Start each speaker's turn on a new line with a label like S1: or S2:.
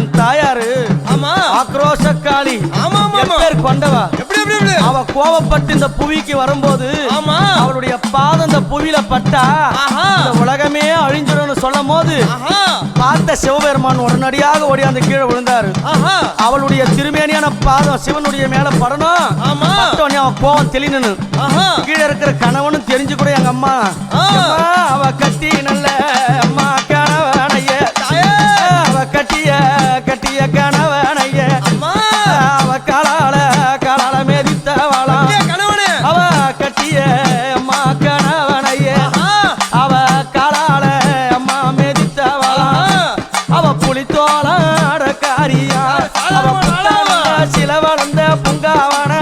S1: என் தாயாரு
S2: ஆமா
S1: ஆக்ரோஷக்காளி
S2: ஆமா
S1: பேர் கொண்டவா
S2: எப்படி
S1: அவ கோவப்பட்டு இந்த புவிக்கு வரும்போது
S2: ஆமா
S1: அவளுடைய பாதம் இந்த புவியில பட்டா இந்த உலகமே அழிஞ்சிடும்னு சொல்லும் போது பார்த்த சிவபெருமான் உடனடியாக ஓடி அந்த கீழே விழுந்தாரு. அவளுடைய திருமேனியான பாதம் சிவனுடைய மேல படணும். பட்டோனே அவன் கோவம் தெளினு கீழே இருக்கிற கணவனும் தெரிஞ்சு கூட எங்க அம்மா அவ கட்டி நல்ல அம்மா கணவனைய அவ கட்டிய கணவனைய அவ காலால மேதித்தவளா அவ கட்டிய அம்மா கணவனைய அவ காலால அம்மா மேதித்தவளா அவ புலித்தோளாட காரியா அவ சில வளர்ந்த பூங்காவன